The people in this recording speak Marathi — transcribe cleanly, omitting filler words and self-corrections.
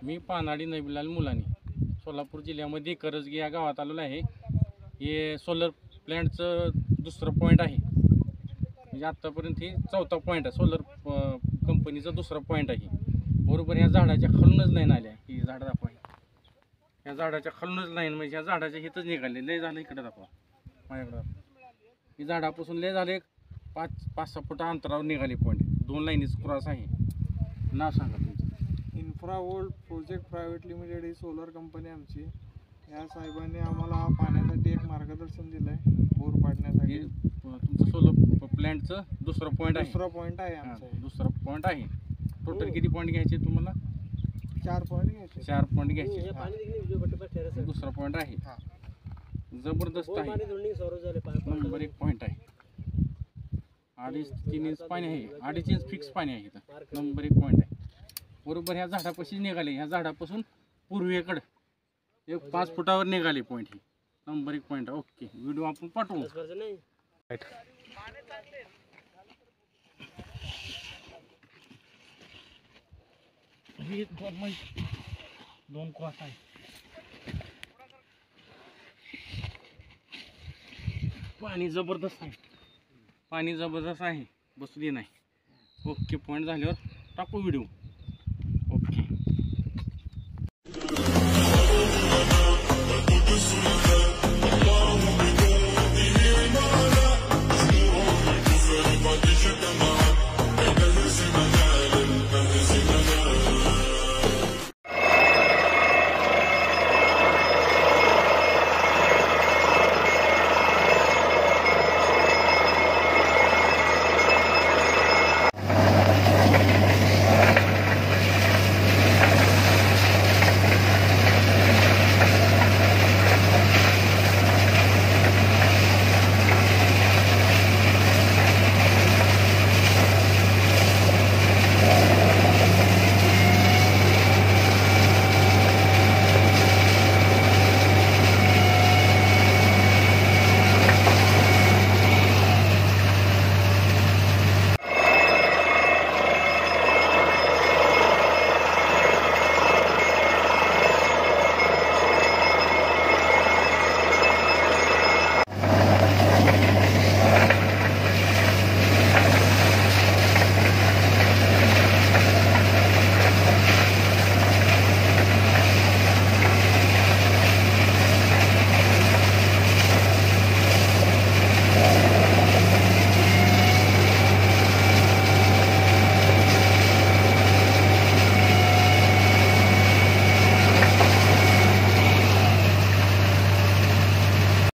मी पानाडी नबिलाल मुलानी सोलापूर जिल्ह्यामध्ये करजगी या गावात आलेलो आहे. हे सोलर प्लॅन्टचं दुसरं पॉईंट आहे. म्हणजे आत्तापर्यंत हे चौथा पॉईंट आहे. सोलर कंपनीचा दुसरा पॉईंट आहे. बरोबर ह्या झाडाच्या खालूनच लाईन आल्या. ही झाड दाखवा. ह्या झाडाच्या खालूनच लाईन म्हणजे ह्या झाडाच्या हिथंच निघाले. लय झालं इकडे दाखवा माझ्याकडं. ही झाडापासून लय झाले 5-6 फूट अंतरावर निघाले पॉईंट. 2 लाईनीच क्रॉस आहे. नाव सांगा तुमचं. इन्फ्रावोल्ट प्रोजेक्ट प्रायव्हेट लिमिटेड ही सोलर कंपनी आमची. या साहेबांनी आम्हाला पाण्यासाठी एक मार्गदर्शन दिलं आहे बोर पाडण्यासाठी. तुमचं सोलर प्लॅन्टचं दुसरं पॉईंट आहे. दुसरा पॉईंट आहे आमचा. दुसरा पॉईंट आहे. टोटल किती पॉईंट घ्यायचे तुम्हाला? 4 पॉईंट घ्यायचे. 4 पॉईंट घ्यायचे. दुसरा पॉईंट आहे. जबरदस्त आहे. नंबर 1 पॉईंट आहे. 2.5-3 इंच पाणी आहे. 2.5 इंच फिक्स पाणी आहे इथं. नंबर 1 पॉईंट आहे. बरोबर ह्या झाडापाशी निघाले. ह्या झाडापासून पूर्वेकडे एक 5 फुटावर निघाले पॉईंट. ही नंबर 1 पॉईंट. ओके, व्हिडिओ आपण पाठवू. ही 2 क्रॉस आहे. पाणी जबरदस्त आहे. पाणी जबरदस्त आहे. बसू दे नाही. ओके, पॉईंट झाल्यावर टाकू व्हिडिओ.